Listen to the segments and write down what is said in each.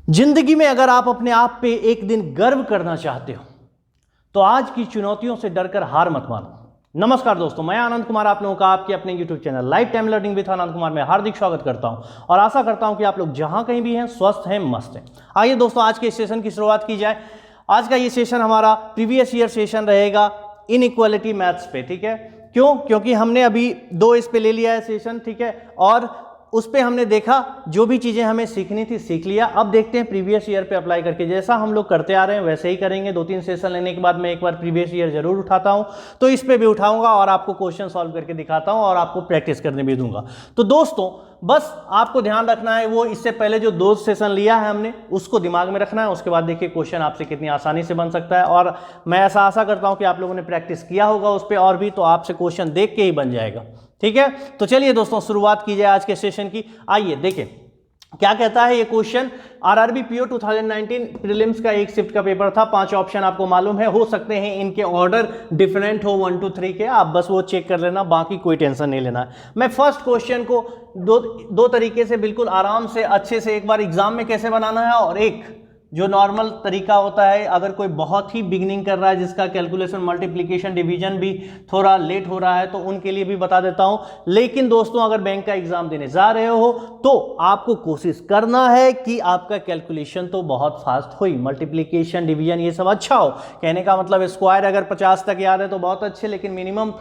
जिंदगी में अगर आप अपने आप पे एक दिन गर्व करना चाहते हो तो आज की चुनौतियों से डरकर हार मत मानो। नमस्कार दोस्तों, मैं आनंद कुमार आप लोगों का आपके अपने YouTube channel lifetime learning with Anand Kumar में हार्दिक स्वागत करता हूं और आशा करता हूं कि आप लोग जहां कहीं भी हैं स्वस्थ हैं, मस्त हैं। आइए दोस्तों, आज के सेशन की शुरुआत की जाए। आज का ये सेशन हमारा प्रीवियस ईयर सेशन रहेगा इनइक्वालिटी मैथ्स पे। ठीक है, क्यों? क्योंकि हमने अभी 2 इस पे ले लिया है सेशन। ठीक है, और उस पे हमने देखा जो भी चीज़ें हमें सीखनी थी सीख लिया। अब देखते हैं प्रीवियस ईयर पे अप्लाई करके, जैसा हम लोग करते आ रहे हैं वैसे ही करेंगे। 2-3 सेशन लेने के बाद मैं एक बार प्रीवियस ईयर जरूर उठाता हूं, तो इस पे भी उठाऊंगा और आपको क्वेश्चन सॉल्व करके दिखाता हूं और आपको प्रैक्टिस करने भी दूंगा। तो दोस्तों बस आपको ध्यान रखना है, वो इससे पहले जो 2 सेशन लिया है हमने उसको दिमाग में रखना है। उसके बाद देखिए क्वेश्चन आपसे कितनी आसानी से बन सकता है, और मैं ऐसा आशा करता हूं कि आप लोगों ने प्रैक्टिस किया होगा उस पर और भी, तो आपसे क्वेश्चन देख के ही बन जाएगा। ठीक है, तो चलिए दोस्तों शुरुआत की जाए आज के सेशन की। आइए देखें क्या कहता है ये क्वेश्चन। आरआरबी पीओ 2019 प्रीलिम्स का एक शिफ्ट का पेपर था। 5 ऑप्शन आपको मालूम है, हो सकते हैं इनके ऑर्डर डिफरेंट हो 1 2 3 के, आप बस वो चेक कर लेना, बाकी कोई टेंशन नहीं लेना। मैं फर्स्ट क्वेश्चन को दो तरीके से बिल्कुल आराम से अच्छे से एक बार एग्जाम में कैसे बनाना है, और एक जो नॉर्मल तरीका होता है अगर कोई बहुत ही बिगिनिंग कर रहा है जिसका कैलकुलेशन मल्टीप्लिकेशन डिवीजन भी थोड़ा लेट हो रहा है, तो उनके लिए भी बता देता हूं। लेकिन दोस्तों अगर बैंक का एग्जाम देने जा रहे हो तो आपको कोशिश करना है कि आपका कैलकुलेशन तो बहुत फास्ट हो, मल्टीप्लिकेशन डिवीजन ये सब अच्छा हो। कहने का मतलब स्क्वायर अगर 50 तक याद है तो बहुत अच्छे, लेकिन मिनिमम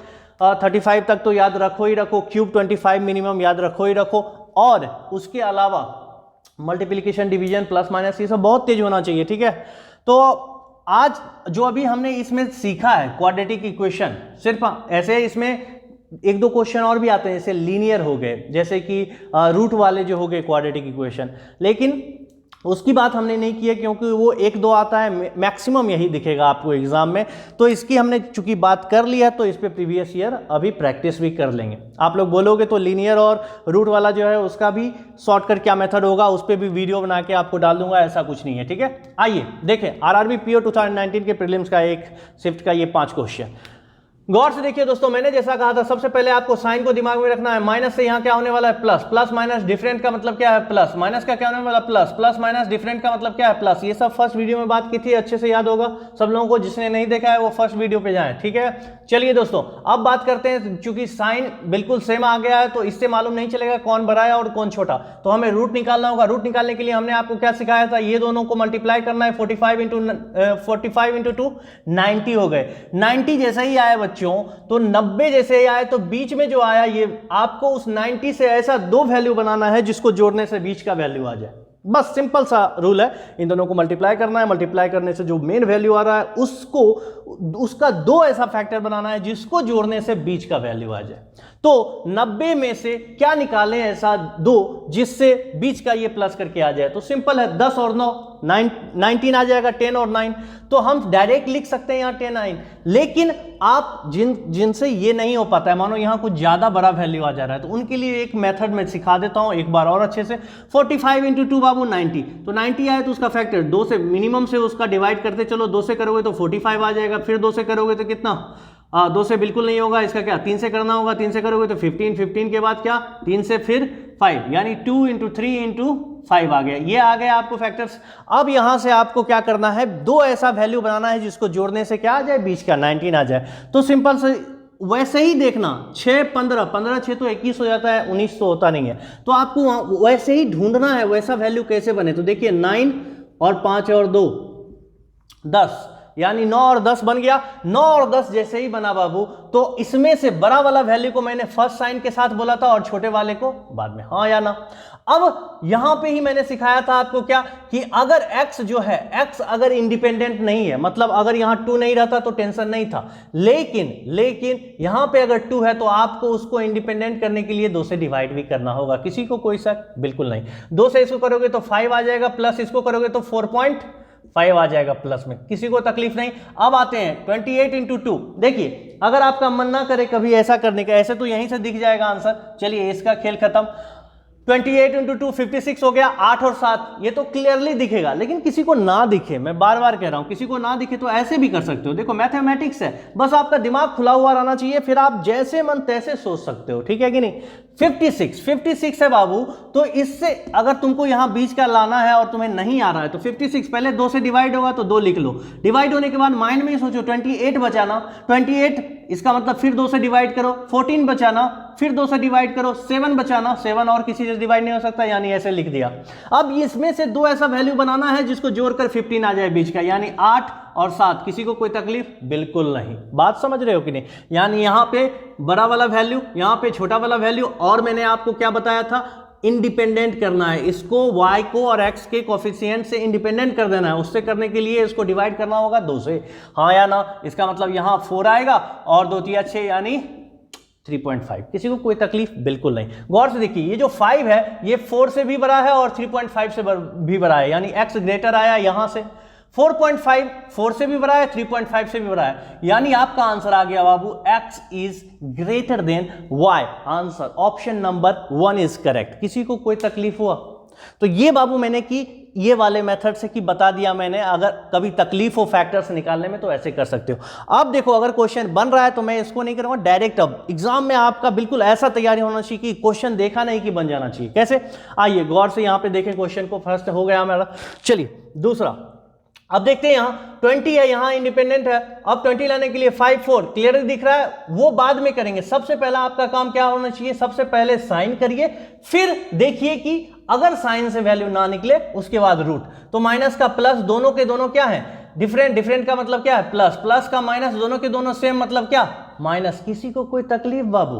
35 तक तो याद रखो ही रखो, क्यूब 25 मिनिमम याद रखो ही रखो, और उसके अलावा मल्टीप्लिकेशन डिवीजन प्लस माइनस ये सब बहुत तेज होना चाहिए। ठीक है, तो आज जो अभी हमने इसमें सीखा है क्वाड्रेटिक इक्वेशन, सिर्फ ऐसे इसमें 1-2 क्वेश्चन और भी आते हैं जैसे लीनियर हो गए, जैसे कि रूट वाले जो हो गए क्वाड्रेटिक इक्वेशन, लेकिन उसकी बात हमने नहीं की है क्योंकि वो 1-2 आता है, मैक्सिमम यही दिखेगा आपको एग्जाम में। तो इसकी हमने चूंकि बात कर ली है तो इस पे प्रीवियस ईयर अभी प्रैक्टिस भी कर लेंगे। आप लोग बोलोगे तो लीनियर और रूट वाला जो है उसका भी शॉर्टकट क्या मेथड होगा उस पर भी वीडियो बना के आपको डाल दूंगा, ऐसा कुछ नहीं है। ठीक है, आइए देखें आरआरबी पीओ 2019 के प्रीलिम्स का एक शिफ्ट का ये 5 क्वेश्चन गौर से देखिए दोस्तों। मैंने जैसा कहा था सबसे पहले आपको साइन को दिमाग में रखना है। माइनस से यहाँ क्या होने वाला है, प्लस। प्लस माइनस डिफरेंट का मतलब क्या है, प्लस। माइनस का क्या होने वाला, प्लस। प्लस माइनस डिफरेंट का मतलब क्या है, प्लस। ये सब फर्स्ट वीडियो में बात की थी, अच्छे से याद होगा सब लोगों को। जिसने नहीं देखा है वो फर्स्ट वीडियो पे जाए। ठीक है, चलिए दोस्तों अब बात करते हैं। चूंकि साइन बिल्कुल सेम आ गया है तो इससे मालूम नहीं चलेगा कौन बड़ा है और कौन छोटा, तो हमें रूट निकालना होगा। रूट निकालने के लिए हमने आपको क्या सिखाया था, ये दोनों को मल्टीप्लाई करना है। 45 इंटू 2 90 हो गए। 90 जैसा ही आया बच्चों तो 90 जैसे ही आए, तो बीच में जो आया ये आपको उस 90 से ऐसा 2 वैल्यू बनाना है जिसको जोड़ने से बीच का वैल्यू आ जाए। बस सिंपल सा रूल है, इन दोनों को मल्टीप्लाई करना है। मल्टीप्लाई करने से जो मेन वैल्यू आ रहा है उसको उसका 2 ऐसा फैक्टर बनाना है जिसको जोड़ने से बीच का वैल्यू आ जाए। तो 90 में से क्या निकालें ऐसा 2 जिससे बीच का ये प्लस करके आ जाए, तो सिंपल है 10 और 9 19 आ जाएगा, 10 और 9, तो हम डायरेक्ट लिख सकते हैं यहाँ 10 9। लेकिन आप जिनसे ये नहीं हो पाता है, मानो यहाँ कुछ ज्यादा बड़ा वैल्यू आ जा रहा है, तो उनके लिए एक मेथड में सिखा देता हूँ एक बार और अच्छे से। 45 इंटू 2 बाबू 90, तो 90 आए तो उसका फैक्टर 2 से मिनिमम से उसका डिवाइड करते चलो। 2 से करोगे तो 45 आ जाएगा, फिर 2 से करोगे तो कितना, 2 से बिल्कुल नहीं होगा, इसका क्या 3 से करना होगा। 3 से करोगे तो 15, 15 के बाद क्या 3 से फिर 5, यानी 2 इंटू 3 इंटू 5 आ गया। ये आ गया आपको फैक्टर्स। अब यहां से आपको क्या करना है, 2 ऐसा वैल्यू बनाना है जिसको जोड़ने से क्या आ जाए, बीच का 19 आ जाए। तो सिंपल से वैसे ही देखना, 6 15 15 6 तो 21 हो जाता है, 19 तो होता नहीं है। तो आपको वैसे ही ढूंढना है वैसा वैल्यू कैसे बने। तो देखिए 9 और 5 और 2 10, यानी 9 और 10 बन गया। 9 और 10 जैसे ही बना बाबू, तो इसमें से बड़ा वाला वैल्यू को मैंने फर्स्ट साइन के साथ बोला था और छोटे वाले को बाद में, हाँ या ना। अब यहां पे ही मैंने सिखाया था आपको क्या, कि अगर x जो है, x अगर इंडिपेंडेंट नहीं है, मतलब अगर यहां 2 नहीं रहता तो टेंशन नहीं था, लेकिन यहां पे अगर 2 है तो आपको उसको इंडिपेंडेंट करने के लिए 2 से डिवाइड भी करना होगा। किसी को कोई शक बिल्कुल नहीं। 2 से इसको करोगे तो 5 आ जाएगा, प्लस इसको करोगे तो 4.5 आ जाएगा प्लस में, किसी को तकलीफ नहीं। अब आते हैं 28 इंटू 2। देखिए अगर आपका मन ना करे कभी ऐसा करने का, ऐसे तो यहीं से दिख जाएगा आंसर। चलिए इसका खेल खत्म। 28 इंटू 2 56 हो गया, 8 और 7, ये तो क्लियरली दिखेगा। लेकिन किसी को ना दिखे, मैं बार बार कह रहा हूं, किसी को ना दिखे तो ऐसे भी कर सकते हो। देखो मैथमेटिक्स है, बस आपका दिमाग खुला हुआ रहना चाहिए, फिर आप जैसे मन तैसे सोच सकते हो, ठीक है कि नहीं। 56 है बाबू, तो इससे अगर तुमको यहां बीच का लाना है और तुम्हें नहीं आ रहा है तो 56 पहले 2 से डिवाइड होगा तो 2 लिख लो। डिवाइड होने के बाद माइंड में ही सोचो 28 बचाना, 28 इसका मतलब फिर 2 से डिवाइड करो, 14 बचाना, फिर 2 से डिवाइड करो, 7 बचाना, 7 और किसी से डिवाइड नहीं हो सकता, यानी ऐसे लिख दिया। अब इसमें से 2 ऐसा वैल्यू बनाना है जिसको जोड़कर 15 आ जाए बीच का, यानी 8 और 7। किसी को कोई तकलीफ बिल्कुल नहीं, बात समझ रहे हो कि नहीं। यानी यहां पे बड़ा वाला वैल्यू, यहां पे छोटा वाला वैल्यू, और मैंने आपको क्या बताया था, इंडिपेंडेंट करना है इसको, y को और x के कोफिशिएंट से इंडिपेंडेंट कर देना है। उससे करने के लिए इसको डिवाइड करना होगा 2 से, हाँ या ना। इसका मतलब यहां 4 आएगा और 2 3 6 यानी 3.5। किसी को कोई तकलीफ बिल्कुल नहीं। गौर से देखिए, ये जो 5 है ये 4 से भी बड़ा है और 3.5 से भी बड़ा है, यानी x ग्रेटर आया यहां से। 4.5 4 से भी बड़ा है, 3.5 से भी बड़ा है, यानी आपका आंसर आ गया बाबू x is greater than y। Answer option number 1 is correct. किसी को कोई तकलीफ हुआ तो ये बाबू मैंने कि ये वाले मेथड से कि बता दिया मैंने। अगर कभी तकलीफ हो फैक्टर्स निकालने में तो ऐसे कर सकते हो। अब देखो, अगर क्वेश्चन बन रहा है तो मैं इसको नहीं करूंगा डायरेक्ट। अब एग्जाम में आपका बिल्कुल ऐसा तैयारी होना चाहिए कि क्वेश्चन देखा नहीं कि बन जाना चाहिए। कैसे, आइए गौर से यहां पे देखें क्वेश्चन को। फर्स्ट हो गया हमारा, चलिए दूसरा। अब देखते हैं, यहां 20 है, यहां इंडिपेंडेंट है। अब 20 लाने के लिए 5 4 क्लियर दिख रहा है, वो बाद में करेंगे। सबसे पहला आपका काम क्या होना चाहिए, सबसे पहले साइन करिए, फिर देखिए कि अगर साइन से वैल्यू ना निकले उसके बाद रूट। तो माइनस का प्लस, दोनों के दोनों क्या है, डिफरेंट। डिफरेंट का मतलब क्या है, प्लस। प्लस का माइनस, दोनों के दोनों सेम, मतलब क्या, माइनस। किसी को कोई तकलीफ बाबू,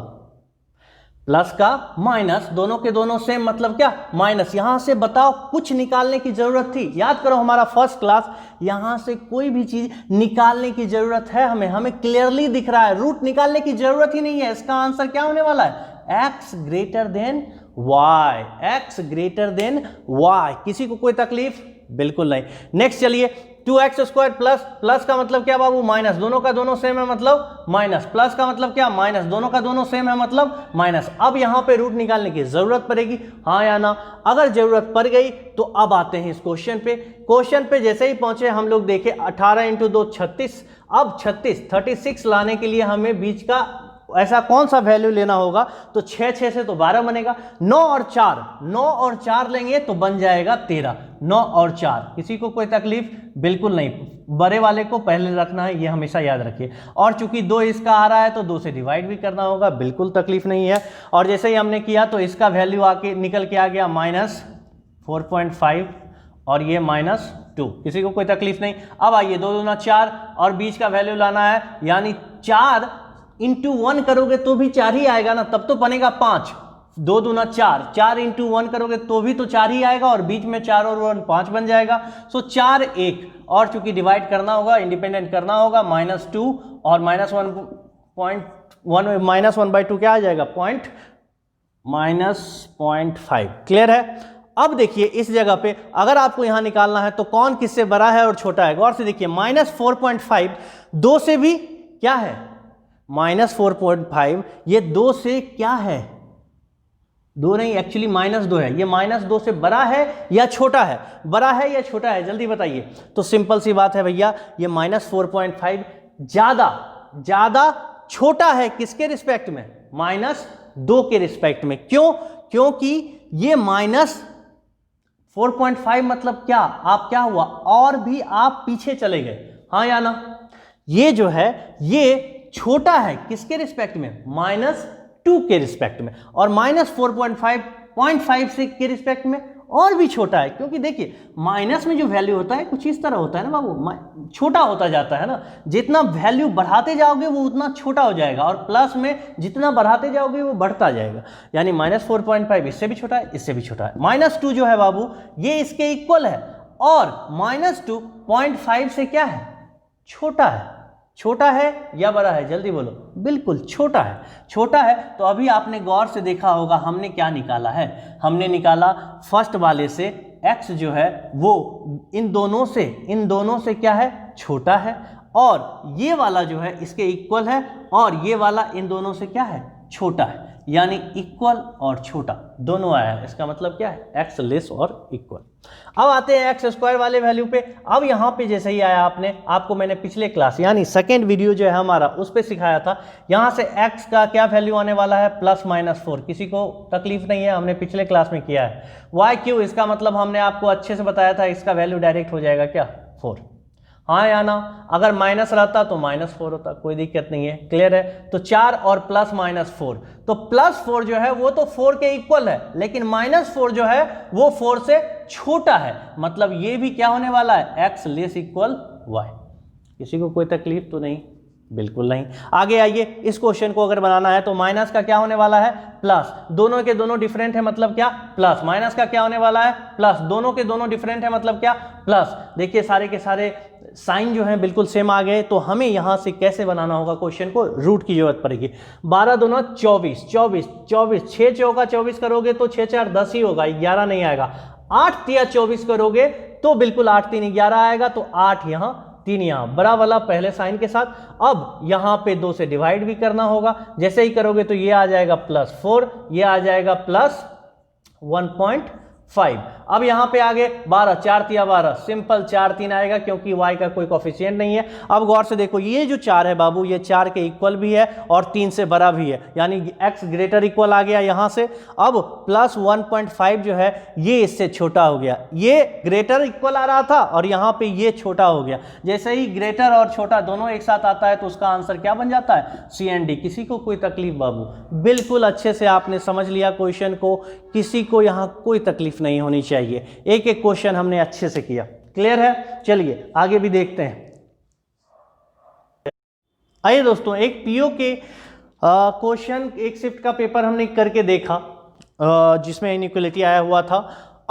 प्लस का माइनस दोनों के दोनों सेम मतलब क्या, माइनस। यहां से बताओ कुछ निकालने की जरूरत थी, याद करो हमारा फर्स्ट क्लास। यहां से कोई भी चीज निकालने की जरूरत है हमें क्लियरली दिख रहा है, रूट निकालने की जरूरत ही नहीं है। इसका आंसर क्या होने वाला है, x greater than y, x greater than y। किसी को कोई तकलीफ बिल्कुल नहीं। नेक्स्ट चलिए, 2x स्क्वायर प्लस, प्लस का मतलब क्या बाबू, माइनस। दोनों का दोनों सेम है मतलब माइनस, प्लस का मतलब क्या, माइनस। दोनों का दोनों सेम है मतलब माइनस। अब यहां पे रूट निकालने की जरूरत पड़ेगी, हाँ या ना। अगर जरूरत पड़ गई तो अब आते हैं इस क्वेश्चन पे। क्वेश्चन पे जैसे ही पहुंचे हम लोग देखे 18 इंटू 2 36। अब 36 लाने के लिए हमें बीच का ऐसा कौन सा वैल्यू लेना होगा, तो 6 से तो 12 बनेगा। 9 और 4 लेंगे तो बन जाएगा 13। 9 और 4, किसी को कोई तकलीफ बिल्कुल नहीं। बड़े वाले को पहले रखना है, ये हमेशा याद रखिए। और चूंकि 2 इसका आ रहा है तो 2 से डिवाइड भी करना होगा, बिल्कुल तकलीफ नहीं है। और जैसे ही हमने किया तो इसका वैल्यू आके निकल के आ गया -4.5 और ये -2। किसी को कोई तकलीफ नहीं। अब आइए 2 दूना 4 और बीच का वैल्यू लाना है, यानी 4 इंटू 1 करोगे तो भी 4 ही आएगा ना, तब तो बनेगा 5। 2 दूना 4, 4 इंटू 1 करोगे तो भी तो 4 ही आएगा, और बीच में 4 और 1 5 बन जाएगा। सो 4 1, और चूंकि डिवाइड करना होगा, इंडिपेंडेंट करना होगा, -2 और -1/2 क्या आ जाएगा, -0.5। क्लियर है। अब देखिए इस जगह पे अगर आपको यहां निकालना है तो कौन किससे बड़ा है और छोटा है। गौर से देखिए, -4.5 2 से भी क्या है, -4.5 ये 2 से क्या है, 2 नहीं, एक्चुअली -2 है। ये -2 से बड़ा है या छोटा है, बड़ा है या छोटा है, जल्दी बताइए। तो सिंपल सी बात है भैया, ये -4.5 ज्यादा छोटा है। किसके रिस्पेक्ट में, -2 के रिस्पेक्ट में। क्यों, क्योंकि ये -4.5 मतलब क्या, आप क्या हुआ, और भी आप पीछे चले गए, हाँ या ना। ये जो है ये छोटा है किसके रिस्पेक्ट में, -2 के रिस्पेक्ट में, और -4.5 से के रिस्पेक्ट में और भी छोटा है। क्योंकि देखिए माइनस में जो वैल्यू होता है कुछ इस तरह होता है ना बाबू, छोटा होता जाता है ना। जितना वैल्यू बढ़ाते जाओगे वो उतना छोटा हो जाएगा, और प्लस में जितना बढ़ाते जाओगे वो बढ़ता जाएगा। यानी -4.5 इससे भी छोटा है, इससे भी छोटा है। -2 जो है बाबू ये इसके इक्वल है, और -2.5 से क्या है, छोटा है। छोटा है या बड़ा है, जल्दी बोलो, बिल्कुल छोटा है। छोटा है तो अभी आपने गौर से देखा होगा हमने क्या निकाला है, हमने निकाला फर्स्ट वाले से x जो है वो इन दोनों से क्या है, छोटा है, और ये वाला जो है इसके इक्वल है, और ये वाला इन दोनों से क्या है, छोटा है। यानी इक्वल और छोटा दोनों आया है। इसका मतलब क्या है, एक्स लेस और इक्वल। अब आते हैं एक्स स्क्वायर वाले वैल्यू पे। अब यहाँ पे जैसे ही आया आपको मैंने पिछले क्लास यानी सेकेंड वीडियो जो है हमारा उस पर सिखाया था, यहाँ से एक्स का क्या वैल्यू आने वाला है, +-4। किसी को तकलीफ नहीं है, हमने पिछले क्लास में किया है। वाई क्यू, इसका मतलब हमने आपको अच्छे से बताया था, इसका वैल्यू डायरेक्ट हो जाएगा क्या, 4। हाँ या ना, अगर माइनस रहता तो -4 होता, कोई दिक्कत नहीं है। क्लियर है। तो 4 और +-4, तो +4 जो है वो तो 4 के इक्वल है, लेकिन -4 जो है वो 4 से छोटा है। मतलब ये भी क्या होने वाला है, एक्स लेस इक्वल वाई। किसी को कोई तकलीफ तो नहीं, बिल्कुल नहीं। आगे आइए, इस क्वेश्चन को अगर बनाना है तो माइनस का क्या होने वाला है, प्लस। दोनों के दोनों डिफरेंट है, मतलब क्या, प्लस। माइनस का क्या होने वाला है, प्लस। दोनों के दोनों डिफरेंट है, मतलब क्या, प्लस। देखिए सारे के सारे साइन जो है बिल्कुल सेम आ गए। तो हमें यहां से कैसे बनाना होगा क्वेश्चन को, रूट की जरूरत पड़ेगी। 12 दूना 24, 6 चौका 24 करोगे तो 6 4 10 ही होगा, 11 नहीं आएगा। 8 तिया 24 करोगे तो बिल्कुल 8 3 11 आएगा। तो 8 यहां 3 यहां, बड़ा वाला पहले साइन के साथ। अब यहां पे 2 से डिवाइड भी करना होगा, जैसे ही करोगे तो ये आ जाएगा +4, ये आ जाएगा +1.5। अब यहां पे आगे 12, 4 तिया 12, सिंपल 4 3 आएगा, क्योंकि y का कोई कोफिशिएंट नहीं है। अब गौर से देखो, ये जो 4 है बाबू, ये 4 के इक्वल भी है और 3 से बड़ा भी है, यानी x ग्रेटर इक्वल आ गया यहां से। अब +1.5 जो है ये इससे छोटा हो गया, ये ग्रेटर इक्वल आ रहा था और यहां पे ये छोटा हो गया। जैसे ही ग्रेटर और छोटा दोनों एक साथ आता है तो उसका आंसर क्या बन जाता है, C&D। किसी को कोई तकलीफ बाबू, बिल्कुल अच्छे से आपने समझ लिया क्वेश्चन को, किसी को यहां कोई तकलीफ नहीं होनी चाहिए। एक एक क्वेश्चन हमने अच्छे से किया। क्लियर है। चलिए आगे भी देखते हैं। आइए दोस्तों, एक पीओ के क्वेश्चन, एक शिफ्ट का पेपर हमने करके देखा जिसमें इनइक्वालिटी आया हुआ था।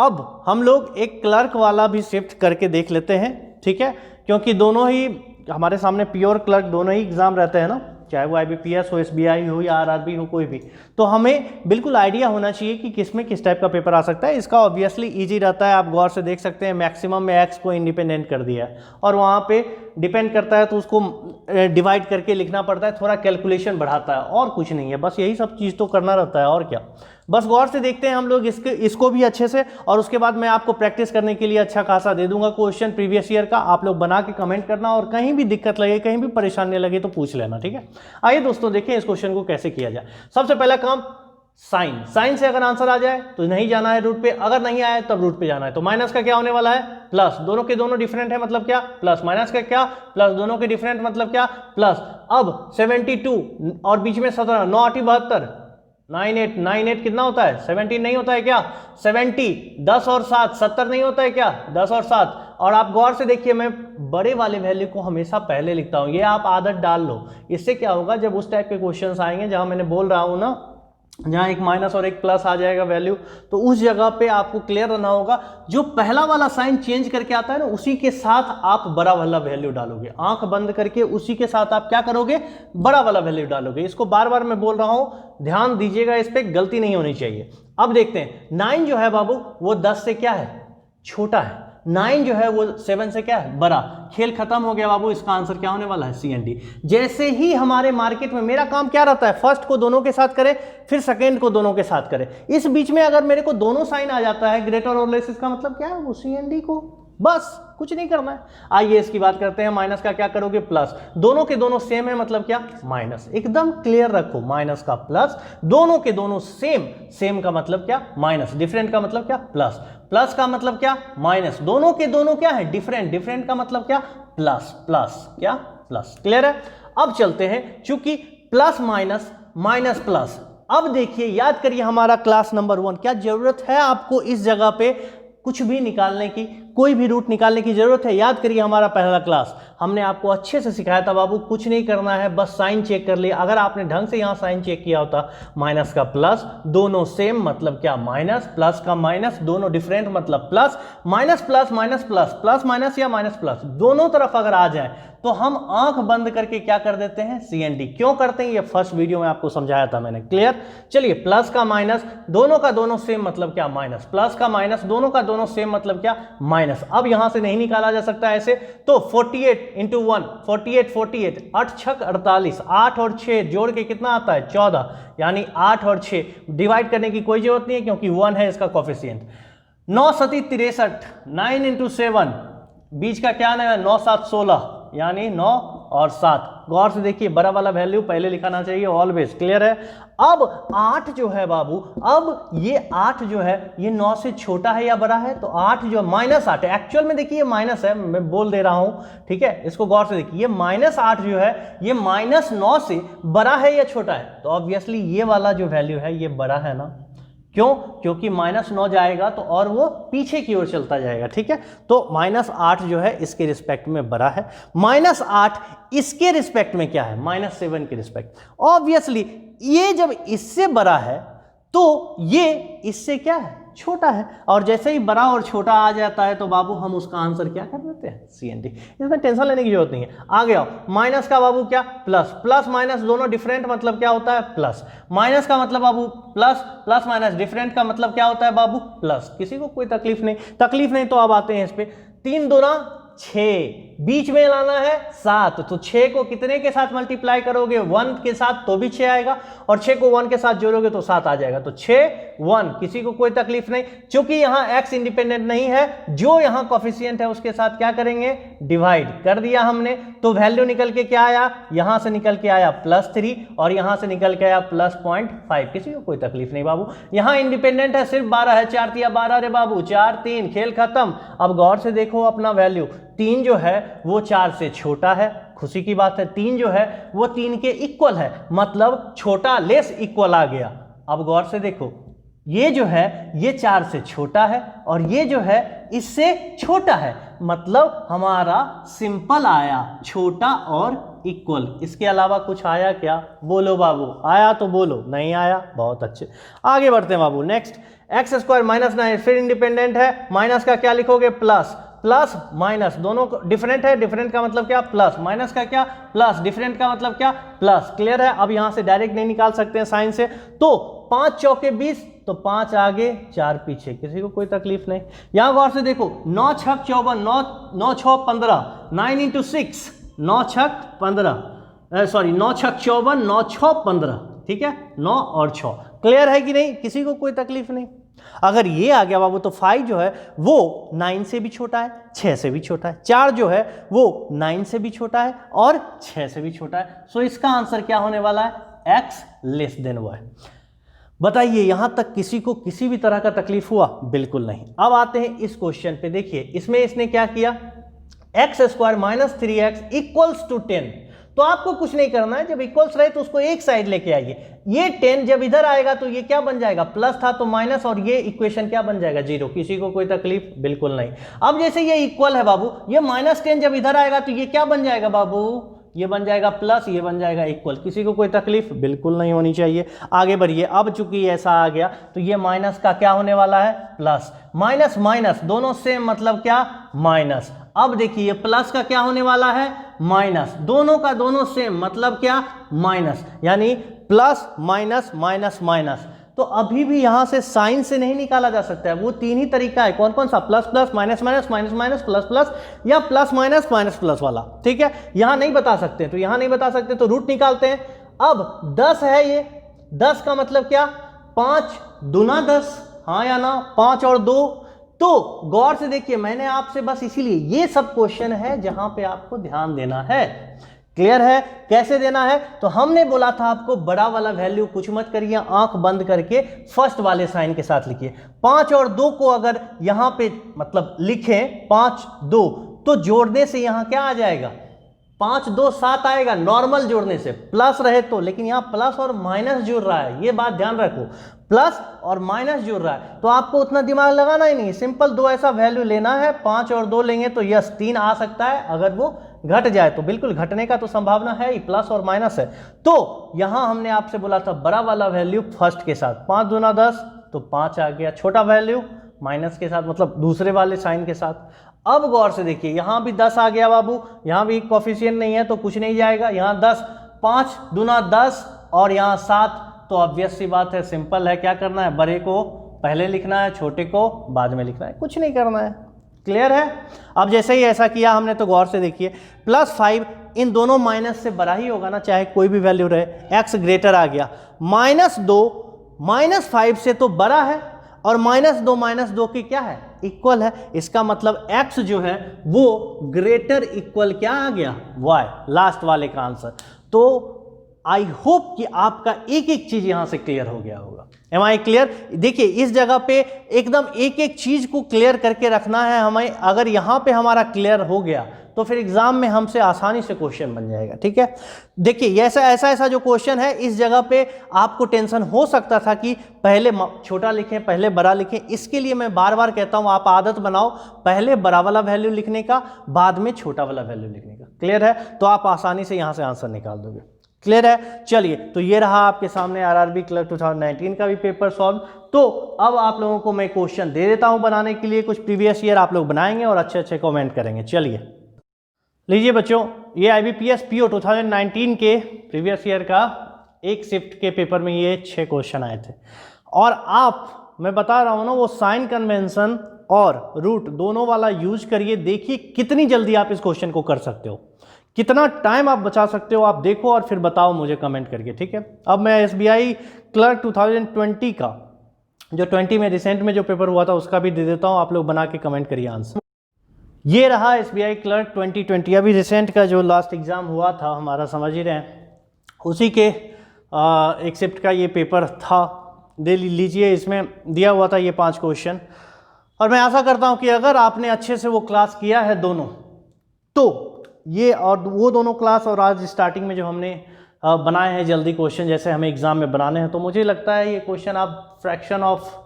अब हम लोग एक क्लर्क वाला भी शिफ्ट करके देख लेते हैं, ठीक है, क्योंकि दोनों ही हमारे सामने पीओ और क्लर्क दोनों ही एग्जाम रहते हैं ना, चाहे वो IBPS हो, SBI हो या RRB हो, कोई भी। तो हमें बिल्कुल आइडिया होना चाहिए कि किस में किस टाइप का पेपर आ सकता है। इसका ऑब्वियसली इजी रहता है, आप गौर से देख सकते हैं, मैक्सिमम में एक्स को इंडिपेंडेंट कर दिया है और वहाँ पे डिपेंड करता है तो उसको डिवाइड करके लिखना पड़ता है, थोड़ा कैलकुलेशन बढ़ाता है, और कुछ नहीं है, बस यही सब चीज़ तो करना रहता है, और क्या। बस गौर से देखते हैं हम लोग इसको भी अच्छे से, और उसके बाद मैं आपको प्रैक्टिस करने के लिए अच्छा खासा दे दूंगा क्वेश्चन प्रीवियस ईयर का। आप लोग बना के कमेंट करना, और कहीं भी दिक्कत लगे, कहीं भी परेशानी लगे तो पूछ लेना, ठीक है। आइए दोस्तों देखें इस क्वेश्चन को कैसे किया जाए। सबसे पहला काम, साइन से अगर आंसर आ जाए तो नहीं जाना है रूट पे, अगर नहीं आया तब रूट पे जाना है। तो माइनस का क्या होने वाला है, प्लस। दोनों के दोनों डिफरेंट है, मतलब क्या, प्लस। माइनस का क्या, प्लस। दोनों के डिफरेंट मतलब क्या, प्लस। अब 72 और बीच में 17, 9 8 72, 9 8 कितना होता है, 17 नहीं होता है क्या, 70, 10 और 7 70 नहीं होता है क्या, 10 और 7। और आप गौर से देखिए, मैं बड़े वाले वैल्यू को हमेशा पहले लिखता हूं, ये आप आदत डाल लो। इससे क्या होगा, जब उस टाइप के क्वेश्चंस आएंगे जहां मैंने बोल रहा हूं ना, जहां एक माइनस और एक प्लस आ जाएगा वैल्यू, तो उस जगह पे आपको क्लियर रहना होगा, जो पहला वाला साइन चेंज करके आता है ना, उसी के साथ आप बड़ा वाला वैल्यू डालोगे। आंख बंद करके उसी के साथ आप क्या करोगे, बड़ा वाला वैल्यू डालोगे। इसको बार बार मैं बोल रहा हूं, ध्यान दीजिएगा, इस पर गलती नहीं होनी चाहिए। अब देखते हैं, 9 जो है बाबू वो 10 से क्या है, छोटा है। 9 जो है वो 7 से क्या है, बड़ा। खेल खत्म हो गया बाबू, इसका आंसर क्या होने वाला है, C&D। जैसे ही हमारे मार्केट में मेरा काम क्या रहता है, फर्स्ट को दोनों के साथ करें, फिर सेकेंड को दोनों के साथ करें। इस बीच में अगर मेरे को दोनों साइन आ जाता है, ग्रेटर और लेस, इसका मतलब क्या है, वो C&D को, बस कुछ नहीं करना है। आइए इसकी बात करते हैं। माइनस का क्या करोगे, प्लस। दोनों के दोनों सेम है, मतलब क्या, माइनस। एकदम क्लियर रखो, माइनस का प्लस, दोनों के दोनों सेम का मतलब क्या, माइनस। डिफरेंट का मतलब क्या, प्लस। प्लस का मतलब क्या, माइनस। दोनों के दोनों क्या है, डिफरेंट का मतलब क्या, प्लस। क्या, प्लस। क्लियर है। अब चलते हैं, चूंकि प्लस माइनस प्लस। अब देखिए, याद करिए हमारा क्लास नंबर 1, क्या जरूरत है आपको इस जगह पे कुछ भी निकालने की, कोई भी रूट निकालने की जरूरत है। याद करिए हमारा पहला क्लास हमने आपको अच्छे से सिखाया था बाबू, कुछ नहीं करना है, बस साइन चेक कर लिया। अगर आपने ढंग से यहाँ साइन चेक किया होता, माइनस का प्लस, दोनों सेम मतलब क्या, माइनस। प्लस का माइनस, दोनों डिफरेंट मतलब plus. Minus plus, plus minus या माइनस प्लस, दोनों तरफ अगर आ जाए तो हम आंख बंद करके क्या कर देते हैं, CND। क्यों करते हैं ये फर्स्ट वीडियो में आपको समझाया था मैंने, क्लियर। चलिए, प्लस का माइनस दोनों का दोनों सेम मतलब क्या, माइनस, प्लस का माइनस दोनों का दोनों सेम मतलब क्या, माइनस। अब यहां से नहीं निकाला जा सकता ऐसे, तो 48 इंटू 1, 48, 8 छक 48, 8 और 6 जोड़ के कितना आता है, 14, यानी 8 और 6 डिवाइड करने की कोई जरूरत नहीं है क्योंकि 1 है इसका कोफिशिएंट। 9 सती 63, 9 इंटू 7, बीच का क्या ना है, 9 7 16, यानी 9 और 7। गौर से देखिए, बड़ा वाला वैल्यू पहले लिखाना चाहिए ऑलवेज, क्लियर है। अब 8 जो है बाबू, अब ये 8 जो है ये 9 से छोटा है या बड़ा है, तो 8 जो -8 है, एक्चुअल में देखिए ये माइनस है, मैं बोल दे रहा हूं, ठीक है, इसको गौर से देखिए, ये -8 जो है ये -9 से बड़ा है या छोटा है, तो ऑब्वियसली ये वाला जो वैल्यू है ये बड़ा है ना। क्यों, क्योंकि -9 जाएगा तो और वो पीछे की ओर चलता जाएगा, ठीक है। तो -8 जो है इसके रिस्पेक्ट में बड़ा है, -8 इसके रिस्पेक्ट में क्या है, -7 के रिस्पेक्ट। ऑब्वियसली ये जब इससे बड़ा है तो ये इससे क्या है, छोटा है, और जैसे ही बड़ा और छोटा आ जाता है तो बाबू हम उसका आंसर क्या कर देते हैं, CND। इसमें टेंशन लेने की जरूरत नहीं है। आगे आओ, माइनस का बाबू क्या, प्लस, प्लस माइनस दोनों डिफरेंट मतलब क्या होता है, प्लस। माइनस का मतलब बाबू प्लस, प्लस माइनस डिफरेंट का मतलब क्या होता है बाबू, प्लस। किसी को कोई तकलीफ नहीं, तो अब आते हैं इस पे, 3 दूना 6, बीच में लाना है 7, तो 6 को कितने के साथ मल्टीप्लाई करोगे, 1 के साथ, तो भी 6 आएगा, और 6 को 1 के साथ जोड़ोगे तो 7 आ जाएगा, तो 6 1, किसी को कोई तकलीफ नहीं। क्योंकि यहां x इंडिपेंडेंट नहीं है, जो यहां कोफिशिएंट है उसके साथ क्या करेंगे, डिवाइड कर दिया हमने, तो वैल्यू निकल के क्या आया, यहां से निकल के आया +3 और यहां से निकल के आया +0.5, किसी को कोई तकलीफ नहीं बाबू। यहां इंडिपेंडेंट है सिर्फ 12 है, 4 तिया 12 रे बाबू, 4 3, खेल खत्म। अब गौर से देखो अपना वैल्यू, 3 जो है वो 4 से छोटा है, खुशी की बात है, 3 जो है वो 3 के इक्वल है, मतलब छोटा लेस इक्वल आ गया। अब गौर से देखो, ये जो है ये 4 से छोटा है और ये जो है इससे छोटा है, मतलब हमारा सिंपल आया, छोटा और इक्वल। इसके अलावा कुछ आया क्या, बोलो बाबू, आया तो बोलो, नहीं आया, बहुत अच्छे। आगे बढ़ते हैं बाबू, नेक्स्ट, x² -9 फिर इंडिपेंडेंट है, माइनस का क्या लिखोगे, प्लस, प्लस माइनस दोनों डिफरेंट है, डिफरेंट का मतलब क्या, प्लस, माइनस का क्या, प्लस, डिफरेंट का मतलब क्या, प्लस, क्लियर है। अब यहां से डायरेक्ट नहीं निकाल सकते हैं साइन से, तो 5 चौके 20, तो 5 आगे 4 पीछे, किसी को कोई तकलीफ नहीं। यहां गौर से देखो, 9 छक 54, 9 6 15, 9 इंटू 6, 9 छक 15, सॉरी 9 छक 54, 9 6 15, ठीक है, 9 और 6, क्लियर है कि नहीं, किसी को कोई तकलीफ नहीं। अगर ये आ गया बाबू तो 5 जो है वो 9 से भी छोटा है, 6 से भी छोटा है, 4 जो है वो 9 से भी छोटा है और 6 से भी छोटा है। सो इसका आंसर क्या होने वाला है, x y। बताइए, यहां तक किसी को किसी भी तरह का तकलीफ हुआ, बिल्कुल नहीं। अब आते हैं इस क्वेश्चन पे, देखिए इसमें इसने क्या किया, x² - 3x = 10। तो आपको कुछ नहीं करना है, जब इक्वल्स रहे तो उसको एक साइड लेके आइए। ये 10 जब इधर आएगा तो ये क्या बन जाएगा, प्लस था तो माइनस, और ये इक्वेशन क्या बन जाएगा, 0। किसी को कोई तकलीफ, बिल्कुल नहीं। अब जैसे ये इक्वल है बाबू, ये -10 जब इधर आएगा तो ये क्या बन जाएगा बाबू, ये बन जाएगा प्लस, ये बन जाएगा इक्वल। किसी को कोई तकलीफ बिल्कुल नहीं होनी चाहिए। आगे बढ़िए, अब चूंकि ऐसा आ गया तो ये माइनस का क्या होने वाला है, प्लस, माइनस माइनस दोनों सेम मतलब क्या, माइनस। अब देखिए प्लस का क्या होने वाला है, माइनस, दोनों का दोनों सेम मतलब क्या, माइनस, यानी प्लस माइनस माइनस माइनस। तो अभी भी यहां से साइन से नहीं निकाला जा सकता है, वो 3 ही तरीका है। कौन कौन सा, plus plus, minus minus, minus minus, plus plus, या प्लस माइनस माइनस प्लस वाला, ठीक है। यहां नहीं बता सकते, तो यहां नहीं बता सकते तो रूट निकालते हैं। अब 10 है, ये 10 का मतलब क्या, 5 दूना 10, हाँ या ना, 5 और 2। तो गौर से देखिए, मैंने आपसे बस इसीलिए ये सब क्वेश्चन है जहां पे आपको ध्यान देना है, क्लियर है। कैसे देना है, तो हमने बोला था आपको बड़ा वाला वैल्यू कुछ मत करिए, आंख बंद करके फर्स्ट वाले साइन के साथ लिखिए। 5 और 2 को अगर यहां पे मतलब लिखें 5 2, तो जोड़ने से यहां क्या आ जाएगा, 5 2 7 आएगा, नॉर्मल जोड़ने से, प्लस रहे तो। लेकिन यहां प्लस और माइनस जुड़ रहा है, ये बात ध्यान रखो, प्लस और माइनस जुड़ रहा है, तो आपको उतना दिमाग लगाना ही नहीं, सिंपल 2 ऐसा वैल्यू लेना है। 5 और 2 लेंगे तो यस 3 आ सकता है, अगर वो घट जाए तो बिल्कुल घटने का तो संभावना है ही, प्लस और माइनस है। तो यहां हमने आपसे बोला था बड़ा वाला वैल्यू फर्स्ट के साथ, 5 दूना 10, तो 5 आ गया, छोटा वैल्यू माइनस के साथ, मतलब दूसरे वाले साइन के साथ। अब गौर से देखिए, यहाँ भी 10 आ गया बाबू, यहाँ भी कोफिशिएंट नहीं है तो कुछ नहीं जाएगा। यहाँ 10, 5 दूना 10 और यहाँ 7, तो ऑब्वियस सी बात है, सिंपल है। क्या करना है, बड़े को पहले लिखना है, छोटे को बाद में लिखना है, कुछ नहीं करना है। क्लियर है। अब जैसे ही ऐसा किया हमने तो गौर से देखिए, +5 इन दोनों माइनस से बड़ा ही होगा ना, चाहे कोई भी वैल्यू रहे। x ग्रेटर आ गया, -2 -5 से तो बड़ा है और -2 की क्या है, इक्वल है। इसका मतलब x जो है वो ग्रेटर इक्वल क्या आ गया, y, लास्ट वाले का आंसर। तो आई होप कि आपका एक एक चीज यहां से क्लियर हो गया होगा। Am I clear. देखिए इस जगह पे एकदम एक एक चीज को क्लियर करके रखना है हमें। अगर यहां पे हमारा क्लियर हो गया तो फिर एग्जाम में हमसे आसानी से क्वेश्चन बन जाएगा। ठीक है, देखिए ऐसा जो क्वेश्चन है, इस जगह पे आपको टेंशन हो सकता था कि पहले छोटा लिखें पहले बड़ा लिखें। इसके लिए मैं बार बार कहता हूं, आप आदत बनाओ पहले बड़ा वाला वैल्यू लिखने का, बाद में छोटा वाला वैल्यू लिखने का। क्लियर है, तो आप आसानी से यहां से आंसर निकाल दोगे। क्लियर है। चलिए, तो ये रहा आपके सामने आरआरबी क्लर्क 2019 का भी पेपर सॉल्व। तो अब आप लोगों को मैं क्वेश्चन दे देता हूं बनाने के लिए, कुछ प्रीवियस ईयर आप लोग बनाएंगे और अच्छे अच्छे कमेंट करेंगे। चलिए लीजिए बच्चों, ये IBPS PO 2019 के प्रीवियस ईयर का एक शिफ्ट के पेपर में ये 6 क्वेश्चन आए थे। और आप, मैं बता रहा हूं ना, वो साइन कन्वेंशन और रूट दोनों वाला यूज करिए। देखिए कितनी जल्दी आप इस क्वेश्चन को कर सकते हो, कितना टाइम आप बचा सकते हो, आप देखो और फिर बताओ मुझे कमेंट करके। ठीक है, अब मैं SBI क्लर्क 2020 का, जो 20 में रिसेंट में जो पेपर हुआ था उसका भी दे देता हूं, आप लोग बना के कमेंट करिए आंसर। ये रहा SBI क्लर्क 2020, अभी रिसेंट का जो लास्ट एग्जाम हुआ था हमारा, समझ ही रहे हैं, उसी के एक शिफ्ट का ये पेपर था। दे लीजिए, इसमें दिया हुआ था ये 5 क्वेश्चन। और मैं आशा करता हूं कि अगर आपने अच्छे से वो क्लास किया है दोनों, तो ये और वो दोनों क्लास और आज स्टार्टिंग में जो हमने बनाए हैं जल्दी क्वेश्चन, जैसे हमें एग्जाम में बनाने हैं, तो मुझे लगता है ये क्वेश्चन आप फ्रैक्शन ऑफ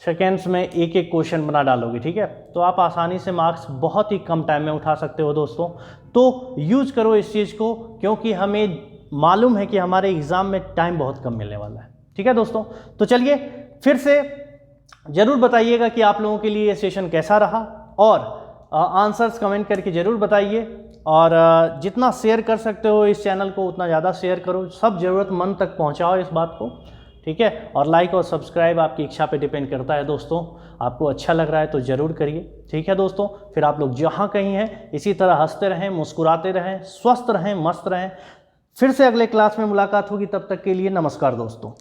सेकेंड्स में एक एक क्वेश्चन बना डालोगे। ठीक है, तो आप आसानी से मार्क्स बहुत ही कम टाइम में उठा सकते हो दोस्तों। तो यूज करो इस चीज़ को, क्योंकि हमें मालूम है कि हमारे एग्ज़ाम में टाइम बहुत कम मिलने वाला है। ठीक है दोस्तों, तो चलिए फिर से ज़रूर बताइएगा कि आप लोगों के लिए ये सेशन कैसा रहा, और आंसर्स कमेंट करके ज़रूर बताइए। और जितना शेयर कर सकते हो इस चैनल को उतना ज़्यादा शेयर करो, सब ज़रूरतमंद तक पहुंचाओ इस बात को। ठीक है, और लाइक और सब्सक्राइब आपकी इच्छा पे डिपेंड करता है दोस्तों। आपको अच्छा लग रहा है तो ज़रूर करिए। ठीक है दोस्तों, फिर आप लोग जहाँ कहीं हैं इसी तरह हंसते रहें, मुस्कुराते रहें, स्वस्थ रहें, मस्त रहें। फिर से अगले क्लास में मुलाकात होगी, तब तक के लिए नमस्कार दोस्तों।